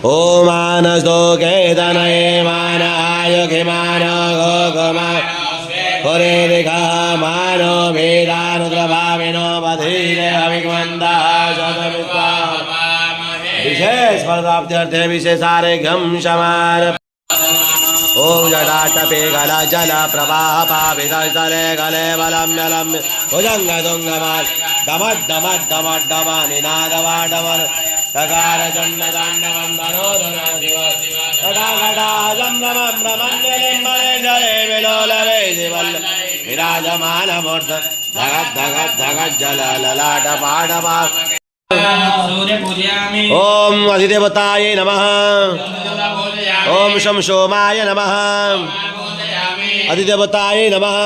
ॐ मानस्तो केतनये मानाय खिमान गोगमान पुरे दिखा मानो वेदानुद्रभाविनो बधीरे अभिगमन्दा शतमित्वा विशेष फलप्राप्त्यर्थे विशेषारेघ्यं शमान ओम जटाटपे गला जल प्रवाह पावितले गले बलम्य भुजंग दुंगमान डमट डमट डमट डम निनादवाडमन ककार चंड तांडवं मनोधर शिव घटा घटा जम्रमं ब्रह्मण्यलिम्बने जले विलोलवे शिवल्ल विराजमान मूर्ध धगत धगत धगत जल ललाट पाडमा ओम अधिदेवताय नमः ओम शं सोमाय नमः अधिदेवताय नमः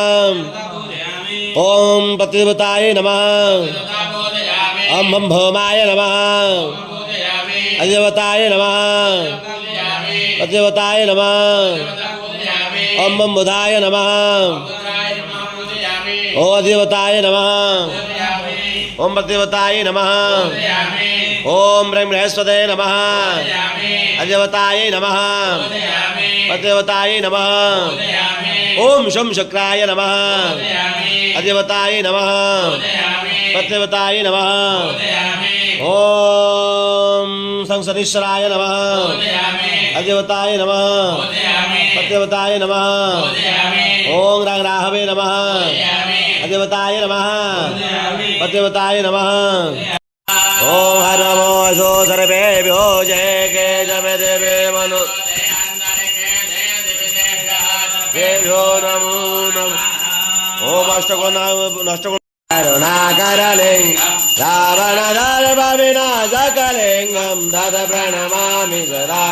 ओम प्रतिदेवताय नमः ओम बम भौमाय नमः अधिदेवताय नमः प्रतिदेवताय नमः ओम बम बुधाय नमः ओम अधिदेवताय नमः ओम प्रतिदेवताय नमः ओम ब्रह्म बृहस्पते नमः अधिदेवताय नमः प्रतिदेवताय नमः ओम शं शुक्राय नमः अधिदेवताय नमः प्रतिदेवताय नमः ओम संसदीश्वराय नमः अधिदेवताय नमः प्रतिदेवताय नमः ओम राघवे नमः अधिदेवताय नमः प्रतिदेवताय नमः ओम हर नमो सो सर्वेभ्यो जय के जमे देवे मनु देव्यो नमो नमः ओम अष्टगुण नष्टगुण करुणाकरलिंग रावण दर्भ विनाशकलिंगं तद प्रणमामि सदा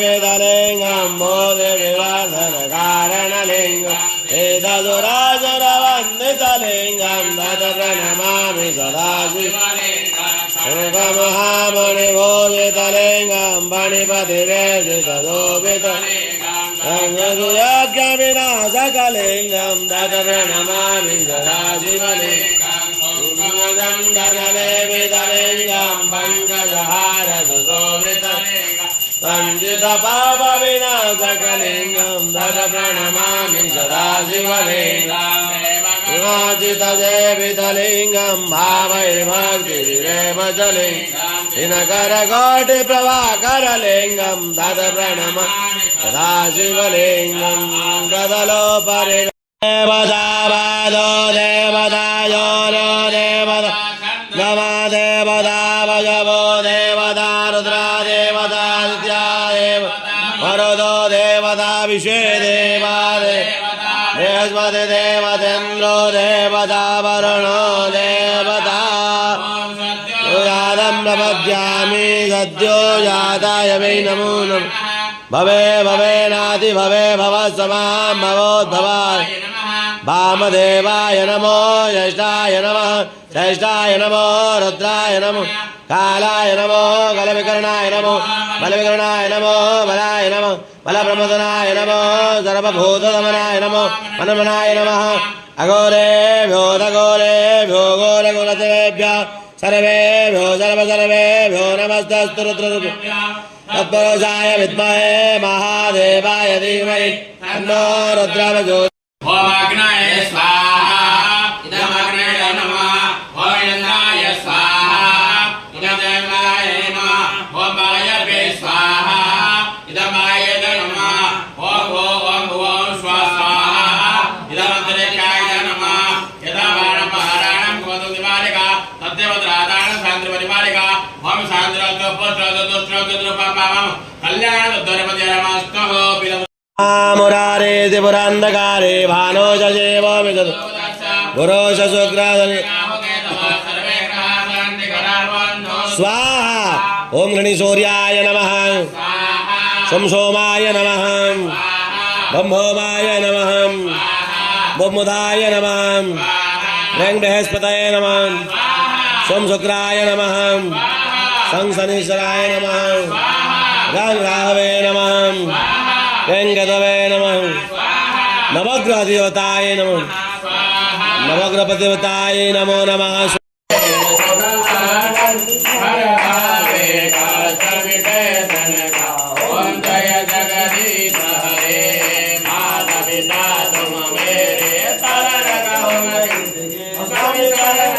वेदलिंगं मोदे विवर्धन कारणलिंगं एतदुरासुरवन्दितलिंगं तद प्रणमामि सदा महामणिभूषितलिंगं विनाशकलिंगं तद प्रणमामि सदा शिवलिंगं पंकजहार संजित पाप विनाशकलिंगं तद प्रणमामि सदा शिवलिंगं सेवितलिंगं भावैर्भक्तिरेव जलिंगं दिनकरकोटि प्रभाकरलिंगं तद प्रणमामि सदा शिवलिंगं गदलोपरि देवता वादो देवतायो नो देवता नम देवता भगवो देवता रुद्रा देवता नित्या देव वरदो देवता विश्वे देवा बृहस्पति देवतेन्द्रो देवता वरुणो देवता यादं प्रपद्यामि सद्यो जाताय वै नमो नमः भवे भवे नाति भवे भव समां भवोद्भवाय वामदेवाय नमो ज्येष्ठाय नमः श्रेष्ठाय नमो रुद्राय नमो कालाय नमो कलविकर्णाय नमो बलविकर्णाय नमो बलाय नमो बलप्रमोदनाय नमो सर्वभूतदमनाय नमो मनमनाय नमः अघोरेभ्यो दघोरेभ्यो घोरघोरतेभ्यः सर्वेभ्यो सर्वसर्वेभ्यो नमस्तस्तु रुद्ररूपेभ्यः तत्पुरुषाय विद्महे महादेवाय धीमहि तन्नो रुद्रः प्रचोदयात्। ओम अग्नये स्वाहा इदमग्नये नमः ओम इंद्राय स्वाहा इदमेवाय नमः ओम वायवे स्वाहा इदमाय नमः ओम ओम ओम स्वाहा इदमंत्रिकाय नमः यदावाणं महाराणं गोदुदिवालिका तद्देवद्रादान सान्द्रपरिवालिका ओम सान्द्रत्वपुत्रदुष्ट्रदुष्टपापं कल्याणदुर्मध्यरमस्तहो मुरारे त्रिपुरान्धकारे भानो जजेव विदद पुरुष शुक्रादनि स्वाहा ओम गणेशौर्याय नमः शं सोमाय नमः बम भौमाय नमः बम बुधाय नमः रंग बृहस्पतये नमः शं शुक्राय नमः शं शनीश्वराय नमः रंग राघवे नमः वेंकटवे नमः नवग्रह देवताय नमः नवग्रह देवताय नमो नमः। पिता तुम मेरे शरण कहो मैं स्वामी शरण